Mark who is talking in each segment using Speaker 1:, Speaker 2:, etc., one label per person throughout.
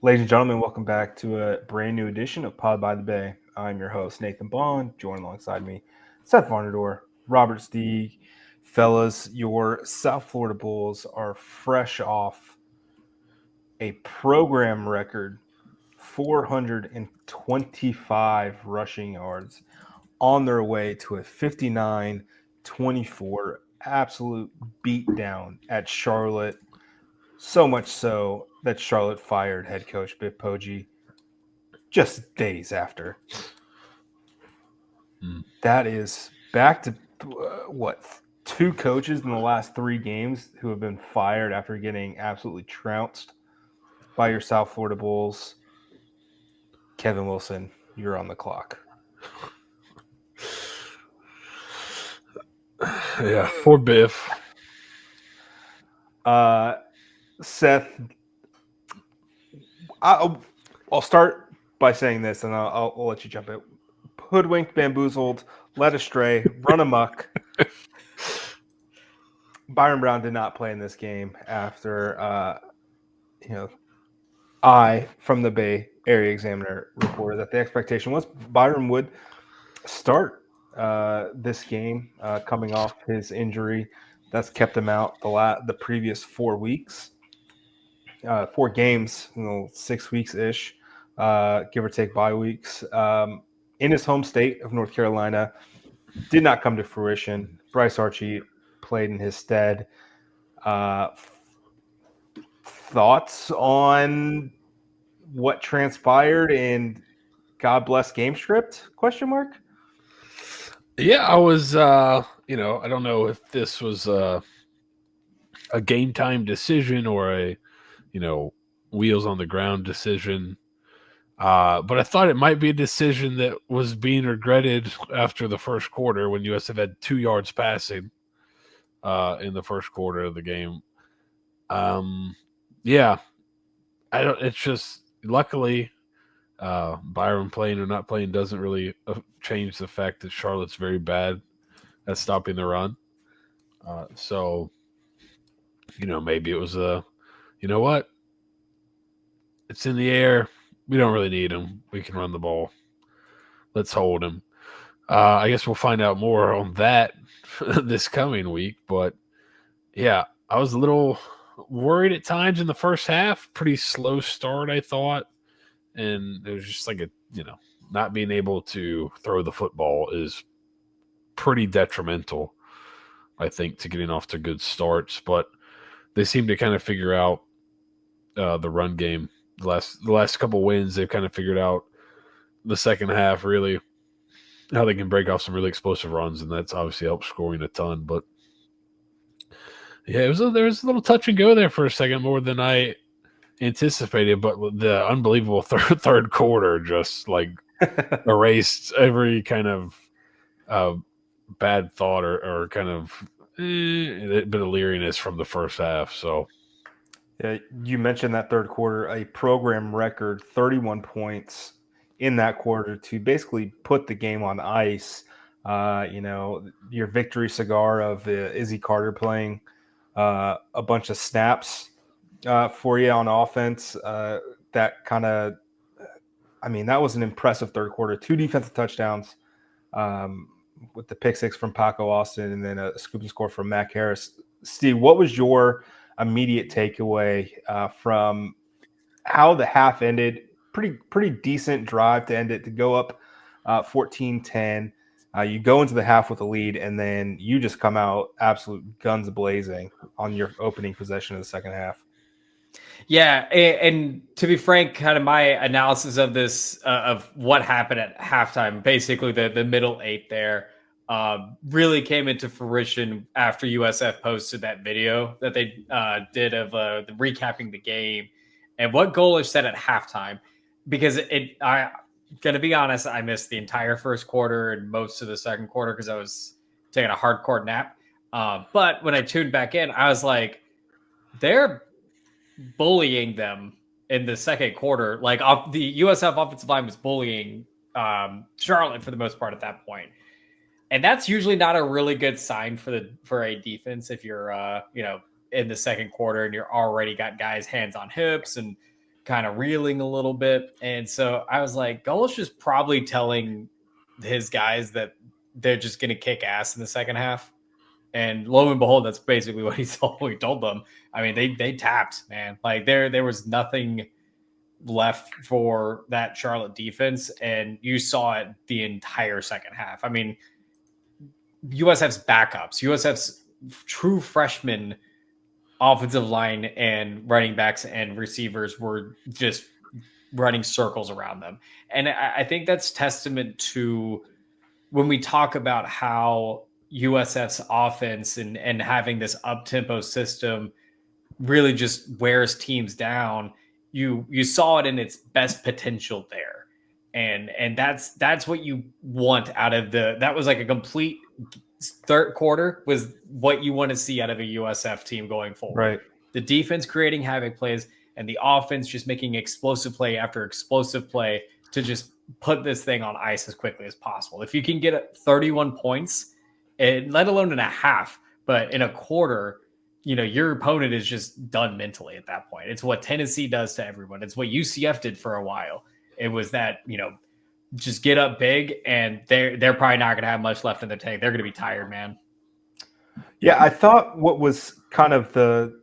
Speaker 1: Ladies and gentlemen, welcome back to a brand new edition of Pod by the Bay. I'm your host, Nathan Bond, joined alongside me, Seth Varnadore, Robert Steeg. Fellas, your South Florida Bulls are fresh off a program record 425 rushing yards on their way to a 59-24 absolute beatdown at Charlotte. So much so that Charlotte fired head coach Biff Poggi just days after. That is back to two coaches in the last 3 games who have been fired after getting absolutely trounced by your South Florida Bulls. Kevin Wilson, you're on the clock.
Speaker 2: Yeah, poor Biff.
Speaker 1: Seth, I'll start by saying this, and I'll let you jump in. Hoodwinked, bamboozled, led astray, run amok. Byron Brown did not play in this game after, I, from the Bay Area Examiner, reported that the expectation was Byron would start this game coming off his injury. That's kept him out the previous 4 weeks. 4 games, 6 weeks-ish, give or take bye weeks. In his home state of North Carolina, did not come to fruition. Bryce Archie played in his stead. Thoughts on what transpired and God bless game script? ?
Speaker 2: Yeah, I was, I don't know if this was a game time decision or a, wheels on the ground decision. But I thought it might be a decision that was being regretted after the first quarter when USF had 2 yards passing in the first quarter of the game. Yeah, it's just luckily Byron playing or not playing doesn't really change the fact that Charlotte's very bad at stopping the run. So, maybe it was you know what? It's in the air. We don't really need him. We can run the ball. Let's hold him. I guess we'll find out more on that this coming week. But yeah, I was a little worried at times in the first half. Pretty slow start, I thought. And it was just like not being able to throw the football is pretty detrimental, I think, to getting off to good starts. But they seem to kind of figure out the run game. The last couple wins, they've kind of figured out the second half really how they can break off some really explosive runs, and that's obviously helped scoring a ton. But yeah, there was a little touch and go there for a second, more than I anticipated. But the unbelievable third quarter just like erased every kind of bad thought or kind of a bit of leeriness from the first half. So
Speaker 1: Yeah, you mentioned that third quarter, a program record 31 points in that quarter to basically put the game on ice. Your victory cigar of Izzy Carter playing a bunch of snaps for you on offense. That was an impressive third quarter. 2 defensive touchdowns with the pick six from Paco Austin and then a scoop and score from Mac Harris. Steve, what was your immediate takeaway from how the half ended? Pretty decent drive to end it, to go up 14-10. You go into the half with a lead, and then you just come out absolute guns blazing on your opening possession of the second half.
Speaker 3: Yeah, and to be frank, kind of my analysis of this, of what happened at halftime, basically the middle 8 there, really came into fruition after USF posted that video that they did of the recapping the game and what Golesh said at halftime. Because I'm going to be honest, I missed the entire first quarter and most of the second quarter because I was taking a hardcore nap. But when I tuned back in, I was like, they're bullying them in the second quarter. Like the USF offensive line was bullying Charlotte for the most part at that point. And that's usually not a really good sign for a defense if you're in the second quarter and you're already got guys hands on hips and kind of reeling a little bit. And so I was like, Golesh is probably telling his guys that they're just going to kick ass in the second half. And lo and behold, that's basically what he told them. I mean, they tapped, man. Like there was nothing left for that Charlotte defense, and you saw it the entire second half. I mean, USF's backups, USF's true freshmen offensive line and running backs and receivers were just running circles around them. And I think that's testament to when we talk about how USF's offense and having this up-tempo system really just wears teams down. You saw it in its best potential there. And that's what you want out of that was like a complete third quarter was what you want to see out of a USF team going forward.
Speaker 1: Right.
Speaker 3: The defense creating havoc plays and the offense just making explosive play after explosive play to just put this thing on ice as quickly as possible. If you can get 31 points, and let alone in a half, but in a quarter, your opponent is just done mentally at that point. It's what Tennessee does to everyone. It's what UCF did for a while. It was that, just get up big, and they're probably not going to have much left in their tank. They're going to be tired, man.
Speaker 1: Yeah, I thought what was kind of the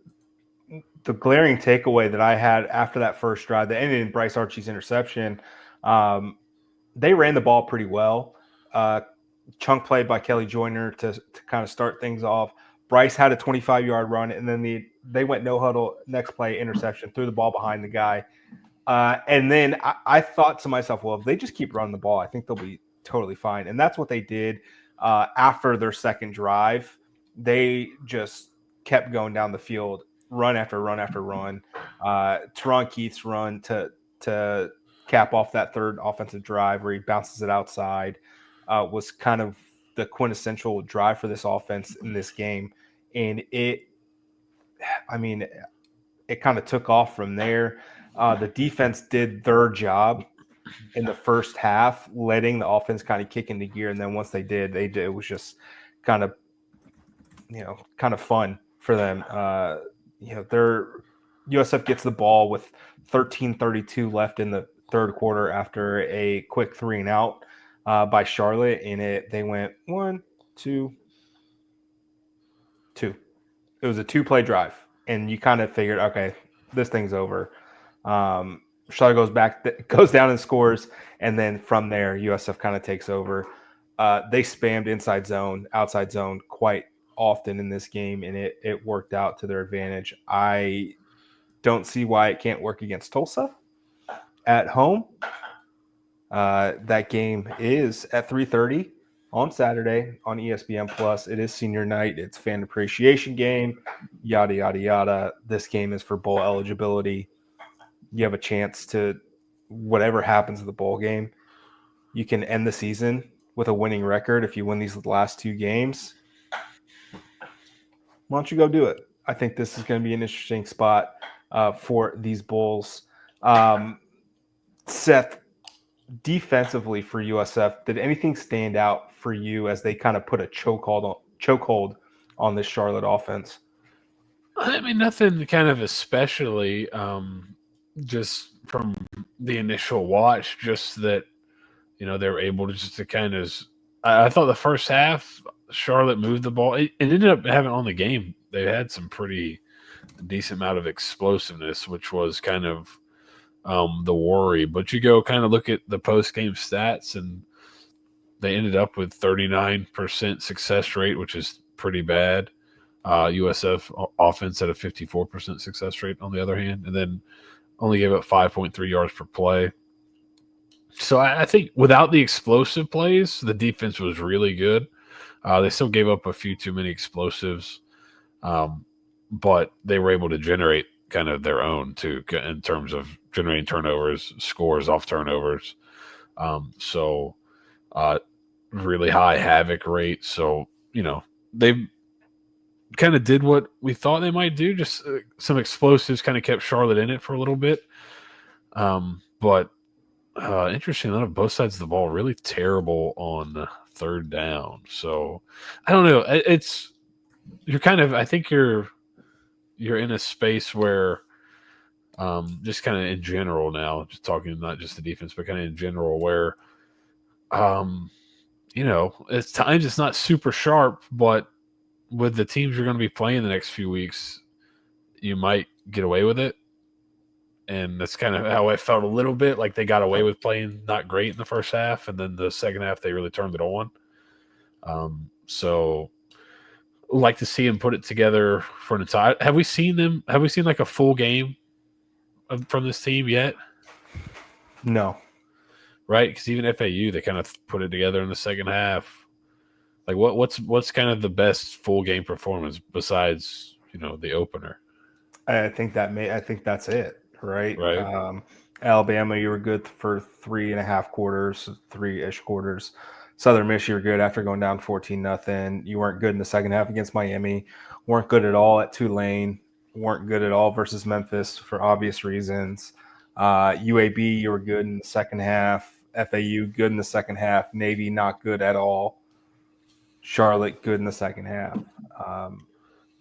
Speaker 1: glaring takeaway that I had after that first drive that ended in Bryce Archie's interception, they ran the ball pretty well. Chunk play by Kelly Joyner to kind of start things off. Bryce had a 25-yard run, and then they went no huddle. Next play, interception, threw the ball behind the guy. And then I thought to myself, well, if they just keep running the ball, I think they'll be totally fine. And that's what they did after their second drive. They just kept going down the field, run after run after run. Teron Keith's run to cap off that third offensive drive where he bounces it outside was kind of the quintessential drive for this offense in this game. And it kind of took off from there. The defense did their job in the first half, letting the offense kind of kick into gear. And then once they did, it was just kind of fun for them. USF gets the ball with 13:32 left in the third quarter after a quick 3-and-out by Charlotte. They went 1, 2, 2. It was a 2-play drive, and you kind of figured, okay, this thing's over. Charlotte goes down and scores, and then from there, USF kind of takes over. They spammed inside zone, outside zone quite often in this game, and it worked out to their advantage. I don't see why it can't work against Tulsa at home. That game is at 3:30 on Saturday on ESPN Plus. It is senior night. It's fan appreciation game. Yada yada yada. This game is for bowl eligibility. You have a chance to, whatever happens in the bowl game, you can end the season with a winning record if you win these last 2 games. Why don't you go do it? I think this is going to be an interesting spot for these bowls. Seth, defensively for USF, did anything stand out for you as they kind of put a chokehold on this Charlotte offense?
Speaker 2: I mean, nothing kind of especially, just from the initial watch, just that, they were able to just to kind of – I thought the first half, Charlotte moved the ball. It ended up having on the game. They had some pretty decent amount of explosiveness, which was kind of the worry. But you go kind of look at the post-game stats, and they ended up with 39% success rate, which is pretty bad. USF offense had a 54% success rate on the other hand, and then only gave up 5.3 yards per play. So I think without the explosive plays, the defense was really good. They still gave up a few too many explosives, but they were able to generate kind of their own too in terms of generating turnovers, scores off turnovers. So really high havoc rate. So, they kind of did what we thought they might do. Just some explosives kind of kept Charlotte in it for a little bit. But interestingly enough, both sides of the ball really terrible on third down. So I don't know. I think you're in a space where Just kind of in general now, just talking not just the defense, but kind of in general, where it's times it's not super sharp, but with the teams you're going to be playing the next few weeks, you might get away with it. And that's kind of how I felt a little bit. Like they got away with playing not great in the first half, and then the second half they really turned it on. So like to see him put it together for an entire. Have we seen them? Have we seen like a full game from this team yet?
Speaker 1: No.
Speaker 2: Right, because even FAU they kind of put it together in the second half. Like what's kind of the best full game performance besides the opener?
Speaker 1: I think that's it. Right.
Speaker 2: Right.
Speaker 1: Alabama, you were good for 3.5 quarters, 3-ish quarters. Southern Miss, you were good after going down 14-0. You weren't good in the second half against Miami. Weren't good at all at Tulane. Weren't good at all versus Memphis for obvious reasons. UAB, you were good in the second half. FAU, good in the second half. Navy, not good at all. Charlotte, good in the second half.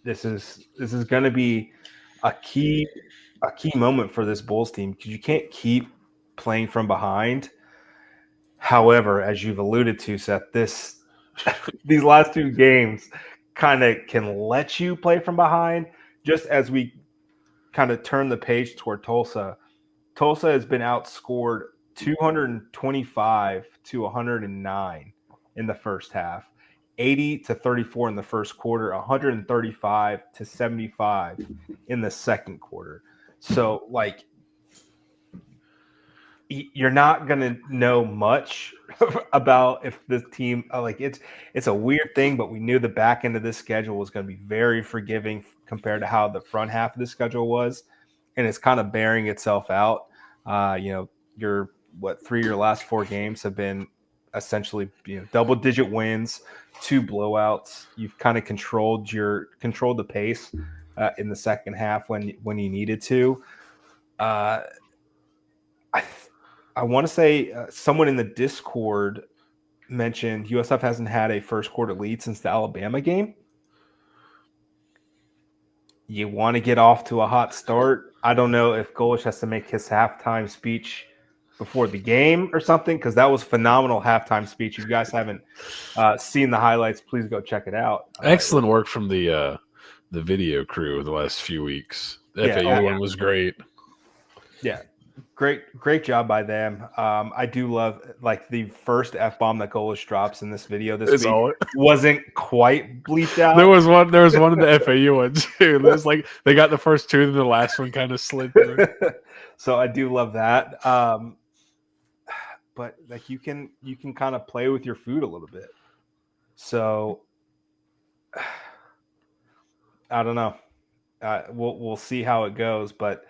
Speaker 1: This is going to be a key moment for this Bulls team because you can't keep playing from behind. However, as you've alluded to, Seth, these last 2 games kind of can let you play from behind. Just as we kind of turn the page toward Tulsa, Tulsa has been outscored 225 to 109 in the first half, 80 to 34 in the first quarter, 135 to 75 in the second quarter. So, like, you're not going to know much about if this team it's a weird thing, but we knew the back end of this schedule was going to be very forgiving compared to how the front half of the schedule was, and it's kind of bearing itself out. Your 3 of your last 4 games have been essentially double-digit wins, 2 blowouts. You've kind of controlled the pace in the second half when you needed to. I want to say someone in the Discord mentioned USF hasn't had a first quarter lead since the Alabama game. You want to get off to a hot start. I don't know if Golesh has to make his halftime speech before the game or something, because that was phenomenal halftime speech. If you guys haven't seen the highlights, please go check it out.
Speaker 2: Excellent work from the video crew the last few weeks. The FAU one was great.
Speaker 1: Yeah. Great job by them. I do love the first F-bomb that Golesh drops in this video this week wasn't quite bleeped out.
Speaker 2: There was one in the FAU one too. There's they got the first 2 and the last one kind of slid through.
Speaker 1: So I do love that. But you can kind of play with your food a little bit. So I don't know. We'll see how it goes, but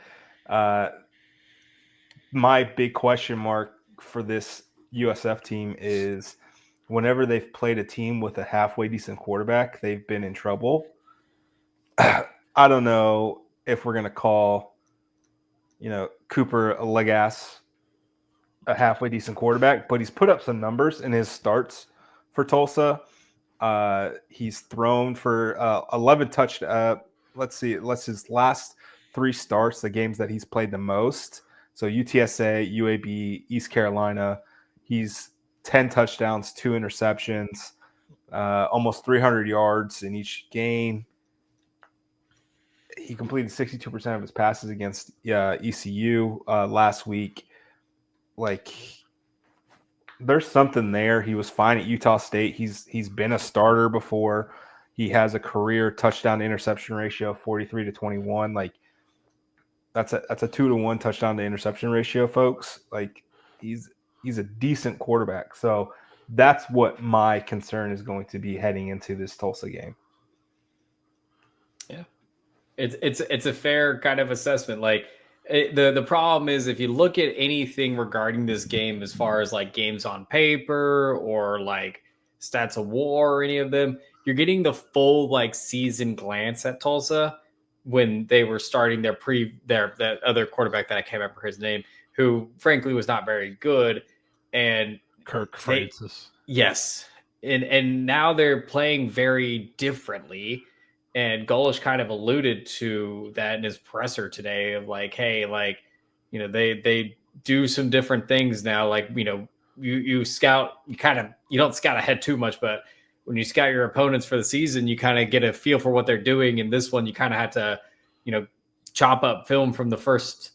Speaker 1: my big question mark for this USF team is whenever they've played a team with a halfway decent quarterback, they've been in trouble. I don't know if we're going to call, Cooper Legas a halfway decent quarterback, but he's put up some numbers in his starts for Tulsa. He's thrown for 11 touchdowns. Let's see. His last 3 starts, the games that he's played the most. So UTSA, UAB, East Carolina, he's 10 touchdowns, 2 interceptions, almost 300 yards in each game. He completed 62% of his passes against ECU last week. There's something there. He was fine at Utah State. He's been a starter before. He has a career touchdown to interception ratio of 43-21. That's a 2-to-1 touchdown to interception ratio, folks. He's a decent quarterback. So that's what my concern is going to be heading into this Tulsa game.
Speaker 3: Yeah, it's a fair kind of assessment. The problem is if you look at anything regarding this game, as far as games on paper or stats of war or any of them, you're getting the full season glance at Tulsa when they were starting that other quarterback that I can't remember his name, who frankly was not very good, and
Speaker 2: Kirk Francis.
Speaker 3: Yes, and now they're playing very differently, And Golesh kind of alluded to that in his presser today of like, hey, like, you know, they do some different things now. Like, you know, you scout, you don't scout ahead too much, but when you scout your opponents for the season, you kind of get a feel for what they're doing. And this one, you kind of had to, you know, chop up film from the first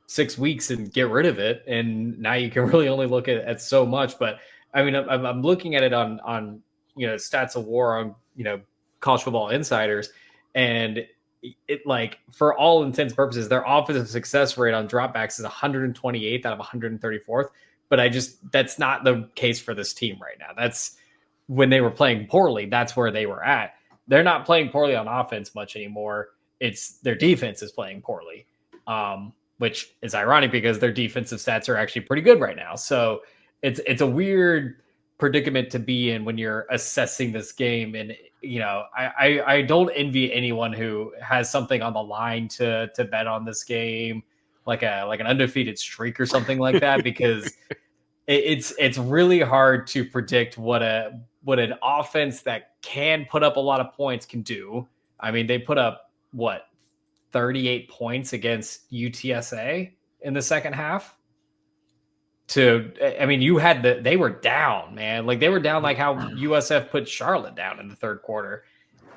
Speaker 3: 6 weeks and get rid of it. And now you can really only look at so much. But I mean, I'm looking at it on, you know, Stats of War on, you know, College Football Insiders. And it, like, for all intents and purposes, their offensive success rate on dropbacks is 128th out of 134th. But that's not the case for this team right now. That's when they were playing poorly. That's where they were at. They're not playing poorly on offense much anymore. It's their defense is playing poorly, which is ironic because their defensive stats are actually pretty good right now. So it's a weird predicament to be in when you're assessing this game. And, you know, I don't envy anyone who has something on the line to bet on this game, like an undefeated streak or something like that, because it's really hard to predict what an offense that can put up a lot of points can do. I mean, they put up 38 points against UTSA in the second half. I mean, they were down, man. Like, they were down like how USF put Charlotte down in the third quarter,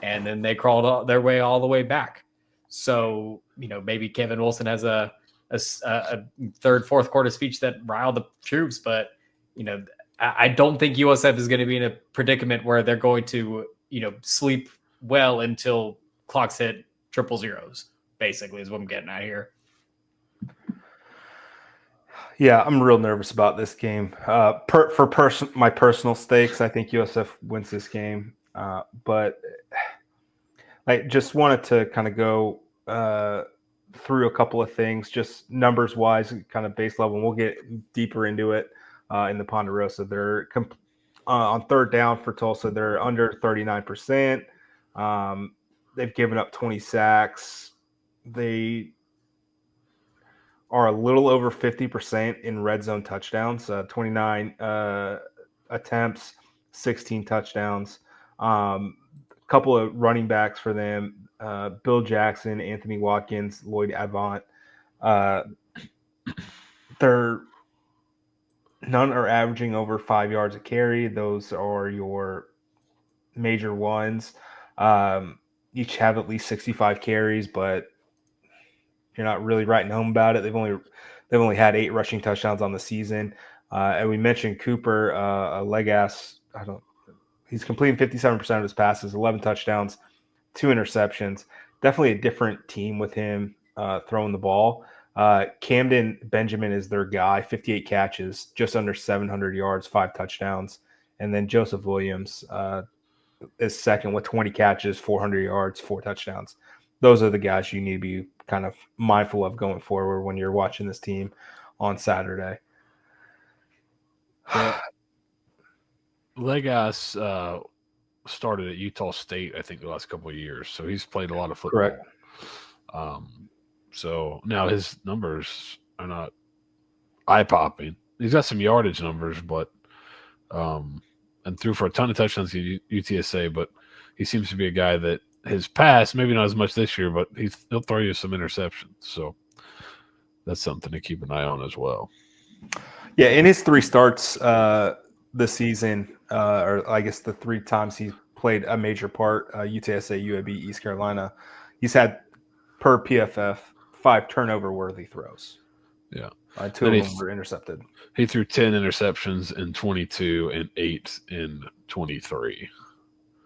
Speaker 3: and then they crawled their way all the way back. So, you know, maybe Kevin Wilson has a third, fourth quarter speech that riled the troops, but, you know, I don't think USF is going to be in a predicament where they're going to, you know, sleep well until clocks hit 000s, basically, is what I'm getting at here.
Speaker 1: Yeah, I'm real nervous about this game. My personal stakes, I think USF wins this game. But I just wanted to kind of go through a couple of things, just numbers wise, kind of base level, and we'll get deeper into it in the Ponderosa. They're on third down for Tulsa. They're under 39%. They've given up 20 sacks. They are a little over 50% in red zone touchdowns, 29 attempts, 16 touchdowns. Couple of running backs for them, Bill Jackson, Anthony Watkins, Lloyd Avant. None are averaging over 5 yards a carry. Those are your major ones. Each have at least 65 carries, but you're not really writing home about it. They've only had 8 rushing touchdowns on the season. And we mentioned Cooper, a leg ass. He's completing 57% of his passes, 11 touchdowns, 2 interceptions. Definitely a different team with him throwing the ball. Camden Benjamin is their guy, 58 catches, just under 700 yards, 5 touchdowns. And then Joseph Williams is second with 20 catches, 400 yards, 4 touchdowns. Those are the guys you need to be kind of mindful of going forward when you're watching this team on Saturday.
Speaker 2: Legas started at Utah State, I think, the last couple of years, so he's played a lot of football.
Speaker 1: Correct.
Speaker 2: So now his numbers are not eye-popping. He's got some yardage numbers, but and threw for a ton of touchdowns at UTSA, but he seems to be a guy that his pass, maybe not as much this year, but he'll throw you some interceptions. So that's something to keep an eye on as well.
Speaker 1: Yeah, in his 3 starts this season, or I guess the 3 times he's played a major part, UTSA, UAB, East Carolina, he's had, per PFF, 5 turnover-worthy throws.
Speaker 2: Yeah.
Speaker 1: 2 of them were intercepted.
Speaker 2: He threw 10 interceptions in 22 and 8 in 23.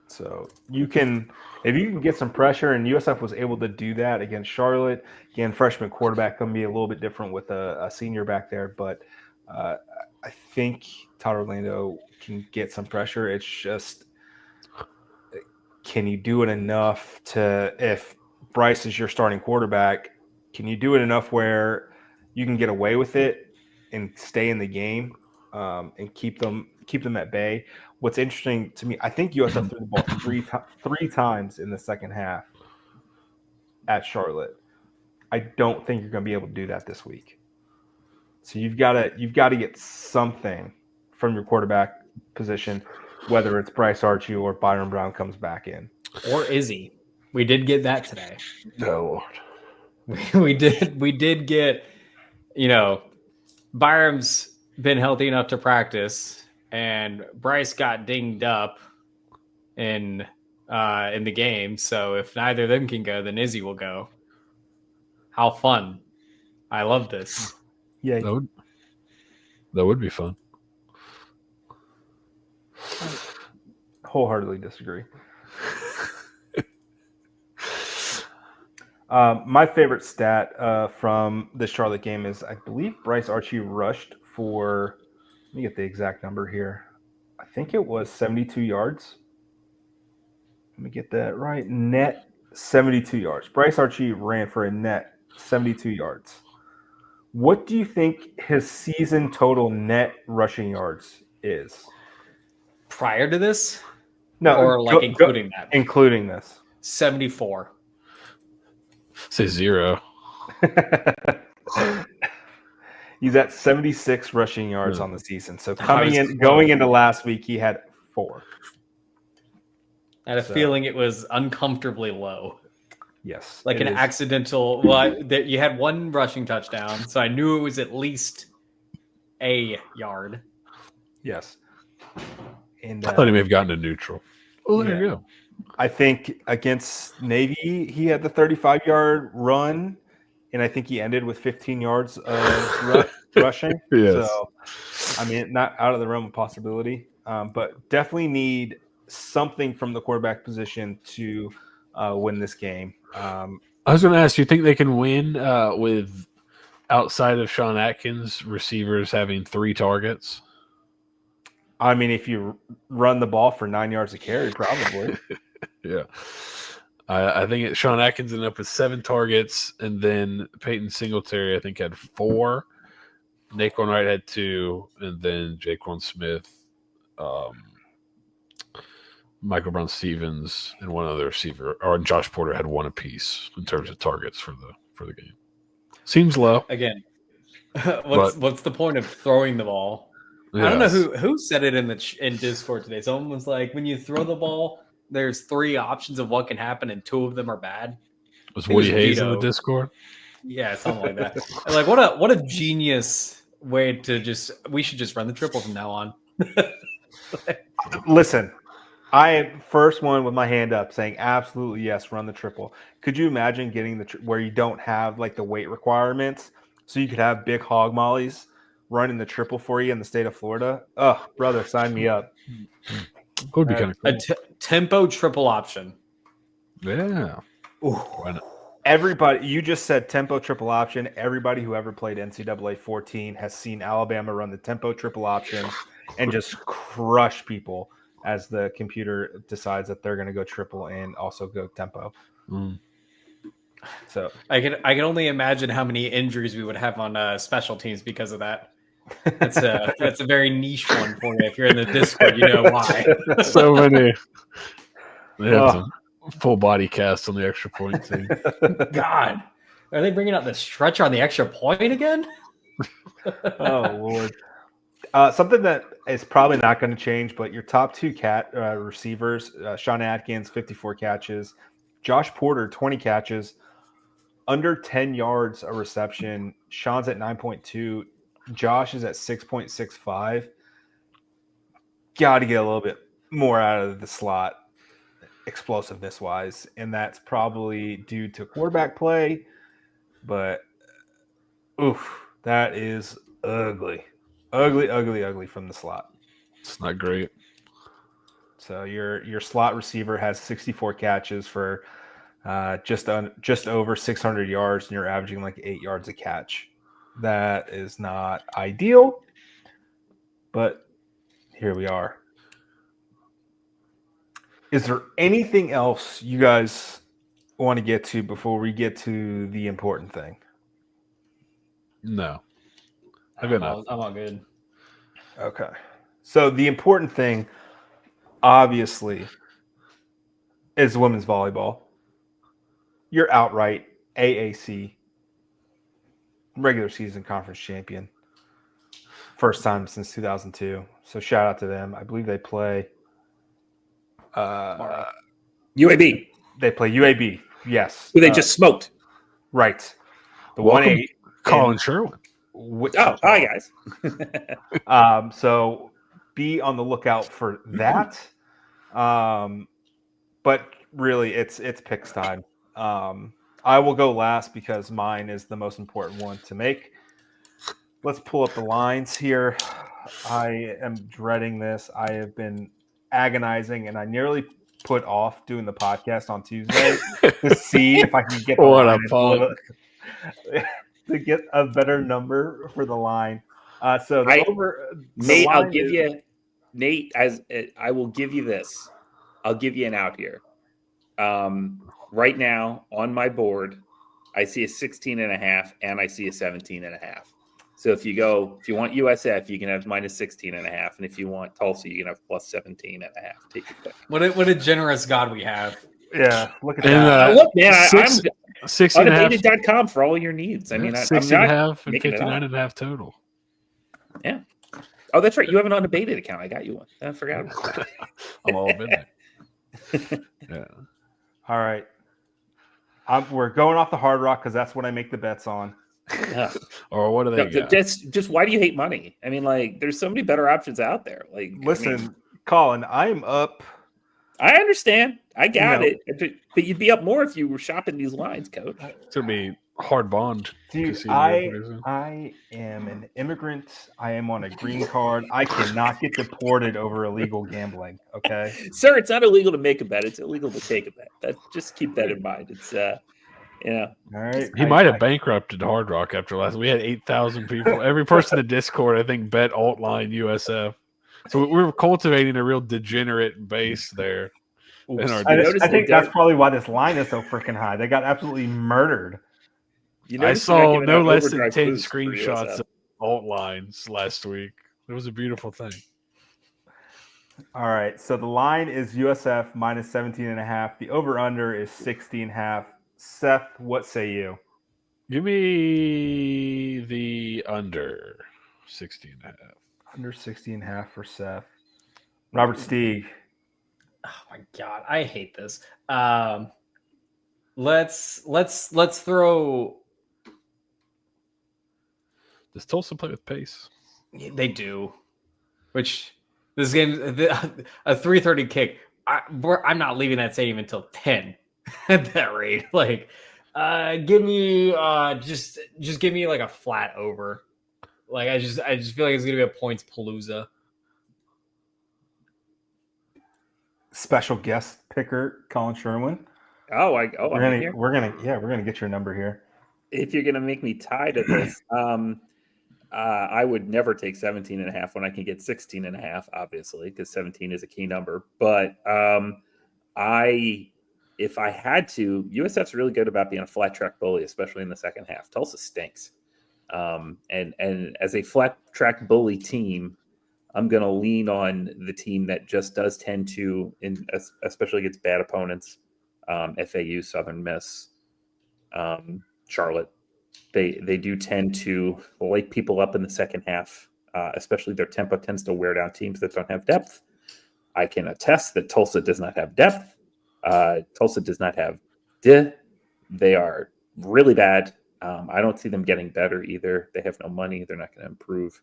Speaker 1: So if you can get some pressure, and USF was able to do that against Charlotte. Again, freshman quarterback can be a little bit different with a senior back there, but I think Todd Orlando can get some pressure. It's just, can you do it enough to, if Bryce is your starting quarterback, can you do it enough where you can get away with it and stay in the game and keep them at bay? What's interesting to me, I think USF threw the ball three times in the second half at Charlotte. I don't think you're going to be able to do that this week. So you've got to get something from your quarterback position, whether it's Bryce Archie or Byron Brown comes back in,
Speaker 3: or Izzy. We did get that today.
Speaker 2: No.
Speaker 3: We did get, Byram's been healthy enough to practice, and Bryce got dinged up in the game. So if neither of them can go, then Izzy will go. How fun! I love this.
Speaker 1: Yeah,
Speaker 2: That would be fun.
Speaker 1: wholeheartedly disagree. My favorite stat from the Charlotte game is I believe Bryce Archie rushed for, let me get the exact number here. I think it was 72 yards. Let me get that right. Net 72 yards. Bryce Archie ran for a net 72 yards. What do you think his season total net rushing yards is?
Speaker 3: Prior to this,
Speaker 1: No,
Speaker 3: or like including that,
Speaker 1: including this.
Speaker 3: 74.
Speaker 2: Say 0.
Speaker 1: He's at 76 rushing yards on the season. So
Speaker 3: close.
Speaker 1: going into last week, he had 4.
Speaker 3: I had a feeling it was uncomfortably low.
Speaker 1: Yes,
Speaker 3: like an accidental. Well, you had one rushing touchdown, so I knew it was at least a yard.
Speaker 1: Yes, and
Speaker 2: I thought he may have gotten a neutral. Oh, there you go.
Speaker 1: I think against Navy, he had the 35-yard run, and I think he ended with 15 yards of rushing.
Speaker 2: Yes.
Speaker 1: So, I mean, not out of the realm of possibility, but definitely need something from the quarterback position to win this game.
Speaker 2: I was going to ask, you think they can win with outside of Sean Atkins receivers having 3 targets?
Speaker 1: I mean, if you run the ball for 9 yards a carry, probably.
Speaker 2: Yeah. I think Sean Atkins ended up with 7 targets, and then Peyton Singletary, I think, had 4. Naquan Wright had 2, and then Jaquan Smith, Michael Brown-Stevens, and one other receiver, or Josh Porter had 1 apiece in terms of targets for the game. Seems low.
Speaker 3: Again, what's the point of throwing the ball? Yes. I don't know who said it in Discord today. Someone was like, when you throw the ball, there's 3 options of what can happen, and 2 of them are bad.
Speaker 2: Was Woody Hayes in the Discord?
Speaker 3: Yeah, something like that. Like, what a genius way to we should just run the triple from now on.
Speaker 1: Listen, I am first one with my hand up saying absolutely yes, run the triple. Could you imagine getting where you don't have like the weight requirements, so you could have big hog mollies running the triple for you in the state of Florida? Oh, brother, sign me up.
Speaker 2: It would be kind of cool.
Speaker 3: A tempo triple option.
Speaker 2: Yeah.
Speaker 1: Ooh. Why not? Everybody, you just said tempo triple option. Everybody who ever played NCAA 14 has seen Alabama run the tempo triple option and just crush people as the computer decides that they're going to go triple and also go tempo. So
Speaker 3: I can only imagine how many injuries we would have on special teams because of that. That's a very niche one for you. If you're in the Discord, you know why.
Speaker 2: So many. They have some full body cast on the extra point team.
Speaker 3: God, are they bringing out the stretcher on the extra point again?
Speaker 1: Oh Lord. Something that is probably not going to change, but your top 2 receivers, Sean Atkins, 54 catches, Josh Porter, 20 catches, under 10 yards a reception. Sean's at 9.2. Josh is at 6.65. Got to get a little bit more out of the slot, explosiveness wise, and that's probably due to quarterback play. But oof, that is ugly from the slot.
Speaker 2: It's not great.
Speaker 1: So your slot receiver has 64 catches for just over 600 yards, and you're averaging like 8 yards a catch. That is not ideal, but here we are. Is there anything else you guys want to get to before we get to the important thing?
Speaker 2: No.
Speaker 3: I'm all good.
Speaker 1: Okay. So the important thing, obviously, is women's volleyball. You're outright AAC regular season conference champion. First time since 2002. So shout out to them. I believe they play
Speaker 4: UAB.
Speaker 1: They play UAB. Yes.
Speaker 4: Who they just smoked.
Speaker 1: Right. The
Speaker 2: Welcome,
Speaker 1: 1-8.
Speaker 2: Colin Sherwin.
Speaker 4: Oh, hi, guys.
Speaker 1: So be on the lookout for that. But really, it's picks time. I will go last because mine is the most important one to make. Let's pull up the lines here. I am dreading this. I have been agonizing, and I nearly put off doing the podcast on Tuesday to see if I can get the
Speaker 2: What a
Speaker 1: line
Speaker 2: punk.
Speaker 1: to get a better number for the line. So the
Speaker 4: Nate, I'll
Speaker 1: line
Speaker 4: give
Speaker 1: is-
Speaker 4: you Nate as I will give you this. I'll give you an out here. Right now on my board, I see a 16.5 and I see a 17.5. So if you want USF, you can have minus 16.5, and if you want Tulsa, you can have plus 17.5. Take your pick.
Speaker 3: What a generous God we have.
Speaker 1: Yeah, look at
Speaker 2: And,
Speaker 1: that.
Speaker 4: Look, man,
Speaker 2: six-
Speaker 4: I'm
Speaker 2: 16.5,
Speaker 4: unabated.com for all your needs. I mean, I'm
Speaker 2: 16.5 and
Speaker 4: making it up.
Speaker 2: 59.5 total.
Speaker 4: Yeah. Oh, that's right. You have an unabated account. I got you one. I forgot about that.
Speaker 2: I'm all in there. Yeah.
Speaker 1: All right. We're going off the Hard Rock because that's what I make the bets on.
Speaker 4: Ugh.
Speaker 2: Or what do they got?
Speaker 4: Just why do you hate money? I mean, like, there's so many better options out there. Like,
Speaker 1: Listen,
Speaker 4: I mean,
Speaker 1: Colin, I'm up.
Speaker 4: I understand. I got
Speaker 1: You know.
Speaker 4: it. But you'd be up more if you were shopping these lines, Coach.
Speaker 2: It's going to be hard bond.
Speaker 1: Dude,
Speaker 2: casino
Speaker 1: I
Speaker 2: pretty soon.
Speaker 1: am an immigrant. I am on a green card. I cannot get deported over illegal gambling. Okay.
Speaker 4: Sir, it's not illegal to make a bet. It's illegal to take a bet. Just keep that in mind. It's
Speaker 1: All right.
Speaker 2: He might have bankrupted Hard Rock after last. We had 8,000 people. Every person in the Discord, I think, bet alt line USF. So we were cultivating a real degenerate base there. In our
Speaker 1: I think that's probably why this line is so freaking high. They got absolutely murdered.
Speaker 2: I saw no less than 10 screenshots of alt lines last week. It was a beautiful thing.
Speaker 1: All right. So the line is USF minus 17.5. The over-under is 60.5. Seth, what say you?
Speaker 2: Give me the under 16.5.
Speaker 1: Under 60.5 for Seth. Robert Steeg.
Speaker 3: Oh my God, I hate this. Let's throw.
Speaker 2: Does Tulsa play with pace?
Speaker 3: They do, which this game a 3:30 kick. I'm not leaving that stadium until 10 at that rate. Like, give me just give me like a flat over. Like I just feel like it's gonna be a points palooza.
Speaker 1: Special guest picker, Colin Sherwin.
Speaker 4: We're
Speaker 1: gonna get your number here.
Speaker 4: If you're gonna make me tie to this, I would never take 17.5 when I can get 16.5, obviously, because 17 is a key number. But if I had to, USF's really good about being a flat track bully, especially in the second half. Tulsa stinks. And as a flat track bully team, I'm going to lean on the team that just does tend to, especially against bad opponents, FAU, Southern Miss, Charlotte. They do tend to light people up in the second half, especially their tempo tends to wear down teams that don't have depth. I can attest that Tulsa does not have depth. Tulsa does not have They are really bad. I don't see them getting better either. They have no money. They're not going to improve.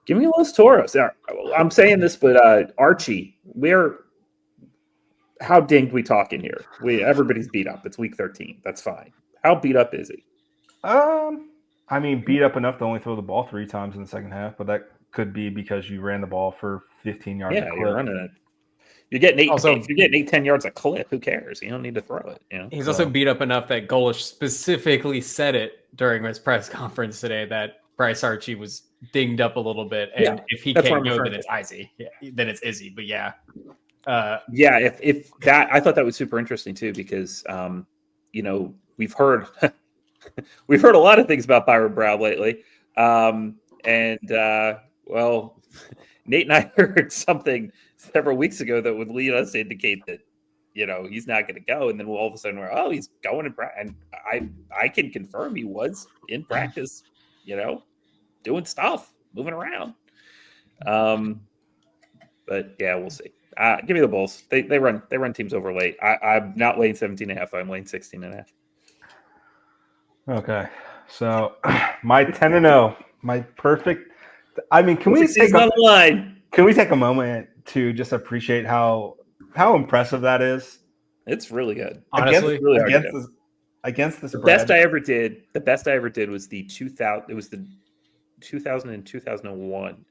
Speaker 4: Give me Los Toros. I'm saying this, but Archie, how dinged we talking here? Everybody's beat up. It's week 13. That's fine. How beat up is he?
Speaker 1: I mean, beat up enough to only throw the ball 3 times in the second half, but that could be because you ran the ball for 15 yards.
Speaker 4: Yeah, you're running it. You're getting 8, 10 yards a clip. Who cares? You don't need to throw it. You know.
Speaker 3: He's also beat up enough that Golesh specifically said it during his press conference today that Bryce Archie was dinged up a little bit, and if he can't go, then it's Izzy. Yeah, then it's Izzy. But yeah,
Speaker 4: if that, I thought that was super interesting too, because we've heard we've heard a lot of things about Byron Brown lately, well, Nate and I heard something several weeks ago that would lead us to indicate that he's not going to go, and then all of a sudden he's going in practice, and I can confirm he was in practice, doing stuff, moving around. But yeah, we'll see. Give me the Bulls. They run teams over late. I'm not laying 17.5. I'm laying 16.5.
Speaker 1: Okay, so my 10-0, my perfect. I mean, can we
Speaker 4: Perfect season on the line?
Speaker 1: Can we take a moment to just appreciate how impressive that is?
Speaker 4: It's really good.
Speaker 3: Honestly,
Speaker 4: It's really hard to do.
Speaker 1: Against the
Speaker 4: The
Speaker 1: spread.
Speaker 4: best I ever did. The best I ever did was the 2000. It was the 2000 and 2001.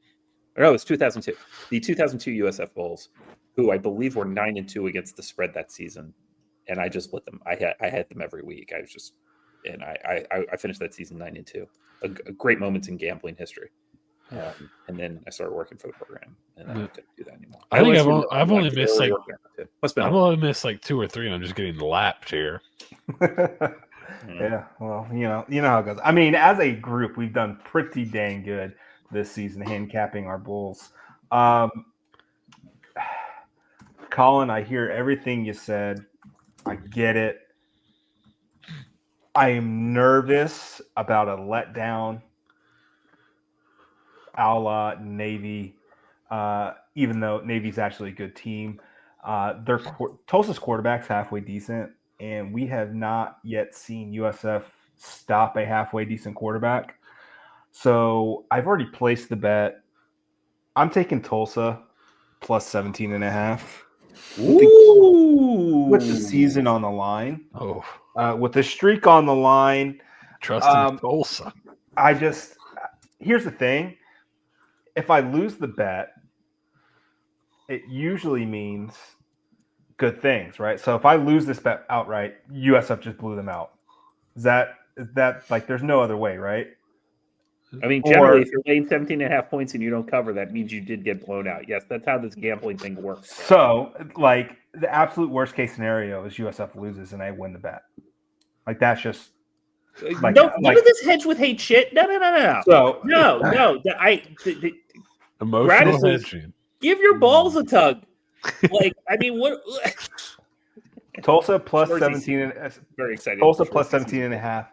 Speaker 4: Or no, it was 2002. The 2002 USF Bulls, who I believe were 9-2 against the spread that season, and I just lit them. I had them every week. I was just, and I finished that season 9-2. A great moments in gambling history. And then I started working for the program, and I couldn't do that anymore.
Speaker 2: I think I've only missed like
Speaker 4: I've
Speaker 2: only missed like 2 or 3, and I'm just getting lapped here.
Speaker 1: Yeah, well, you know how it goes. I mean, as a group, we've done pretty dang good this season, handicapping our Bulls. Colin, I hear everything you said. I get it. I am nervous about a letdown a la Navy, even though Navy's actually a good team. Tulsa's quarterback's halfway decent, and we have not yet seen USF stop a halfway decent quarterback. So I've already placed the bet. I'm taking Tulsa plus 17.5.
Speaker 4: Ooh.
Speaker 1: With the season on the line.
Speaker 2: Oh.
Speaker 1: With the streak on the line.
Speaker 2: Trusting Tulsa.
Speaker 1: Here's the thing. If I lose the bet, it usually means good things, right? So if I lose this bet outright, USF just blew them out. Is that like there's no other way, right?
Speaker 4: I mean, generally, if you're laying 17.5 points and you don't cover, that means you did get blown out. Yes, that's how this gambling thing works.
Speaker 1: So, like, the absolute worst case scenario is USF loses and I win the bet. Like, that's just
Speaker 4: like, none of this hedge with hate shit. No.
Speaker 1: So
Speaker 4: no.
Speaker 2: Emotional hedging.
Speaker 4: Give your balls a tug. Like, I mean, what?
Speaker 1: Tulsa plus 17.
Speaker 4: Very excited.
Speaker 1: Tulsa plus 17.5.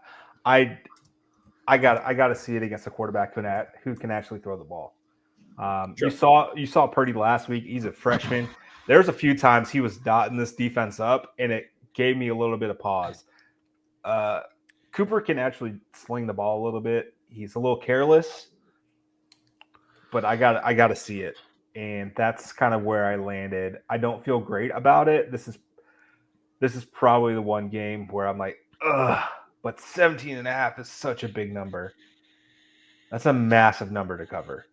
Speaker 1: I got to see it against a quarterback who can actually throw the ball. Sure. You saw Purdy last week. He's a freshman. There's a few times he was dotting this defense up, and it gave me a little bit of pause. Cooper can actually sling the ball a little bit. He's a little careless, but I got to see it, and that's kind of where I landed. I don't feel great about it. This is probably the one game where I'm like, ugh. But 17.5 is such a big number. That's a massive number to cover.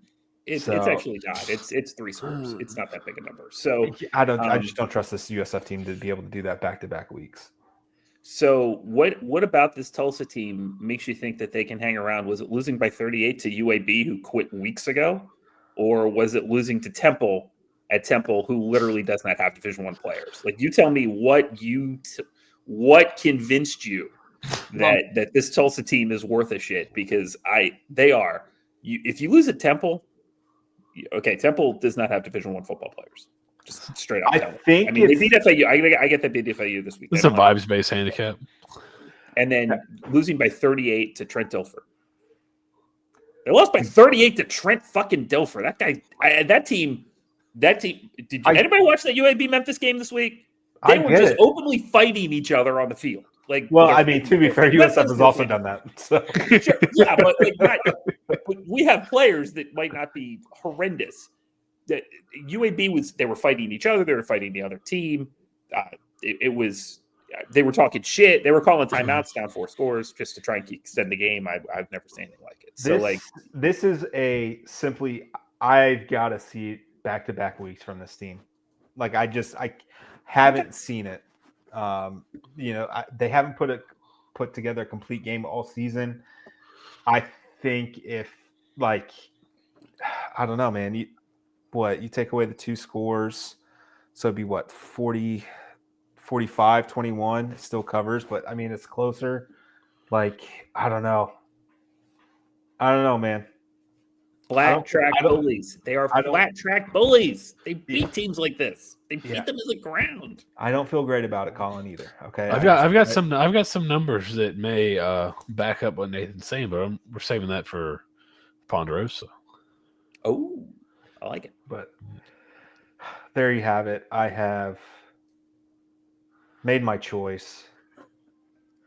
Speaker 4: It's actually not. It's 3 scores. It's not that big a number. So
Speaker 1: I just don't trust this USF team to be able to do that back-to-back weeks.
Speaker 4: So what about this Tulsa team makes you think that they can hang around? Was it losing by 38 to UAB, who quit weeks ago, or was it losing to Temple at Temple, who literally does not have Division I players? Like, you tell me what convinced you that this Tulsa team is worth a shit, because they are. If you lose at Temple, okay, Temple does not have Division I football players. Just straight up. They beat FAU. I get that beat FAU this week.
Speaker 2: It's a vibes-based handicap.
Speaker 4: And then losing by 38 to Trent Dilfer. They lost by 38 to Trent fucking Dilfer. That team. Did anybody watch that UAB Memphis game this week? They were just openly fighting each other on the field. Like,
Speaker 1: well, I mean, to be fair, USF has also done that. So.
Speaker 4: Sure, yeah, but we have players that might not be horrendous. That UAB they were fighting each other. They were fighting the other team. They were talking shit. They were calling timeouts down 4 scores just to try and extend the game. I've never seen anything like it.
Speaker 1: This is I've got to see back-to-back weeks from this team. Like, I haven't seen it. They haven't put together a complete game all season. I think if, like, I don't know, man. You take away the 2 scores, so it'd be 40, 45, 21. It still covers, but I mean, it's closer. Like, I don't know, man.
Speaker 4: Flat track bullies. They are flat track bullies. They beat teams like this. They beat them in the ground.
Speaker 1: I don't feel great about it, Colin, either. Okay.
Speaker 2: I've got some numbers that may back up what Nathan's saying, but we're saving that for Ponderosa.
Speaker 4: Oh, I like it.
Speaker 1: But there you have it. I have made my choice.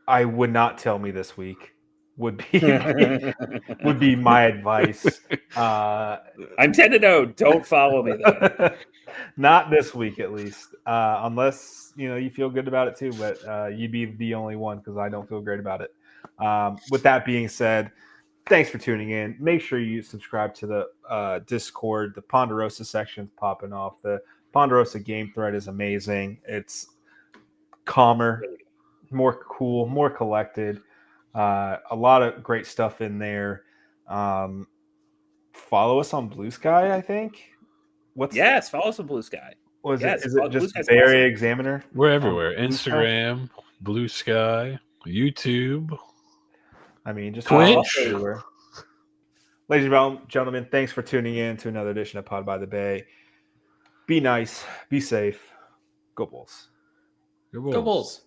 Speaker 1: I would not tell me this week. Would be my advice.
Speaker 4: I'm 10-0. Don't follow me though.
Speaker 1: Not this week, at least, unless you feel good about it too. But you'd be the only one because I don't feel great about it. With that being said, thanks for tuning in. Make sure you subscribe to the Discord. The Ponderosa section is popping off. The Ponderosa game thread is amazing. It's calmer, more cool, more collected. A lot of great stuff in there. Follow us on Blue Sky, I think.
Speaker 4: Follow us on Blue Sky.
Speaker 1: Was
Speaker 4: Yes,
Speaker 1: it? Is it
Speaker 4: Blue
Speaker 1: just
Speaker 4: Sky's
Speaker 1: Bay Area
Speaker 4: awesome.
Speaker 1: Examiner?
Speaker 2: We're everywhere.
Speaker 1: Blue Sky?
Speaker 2: Instagram, Blue Sky, YouTube.
Speaker 1: I mean, just
Speaker 2: Twitch.
Speaker 1: everywhere. Ladies and gentlemen, thanks for tuning in to another edition of Pod by the Bay. Be nice, be safe. Go Bulls.
Speaker 3: Go Bulls.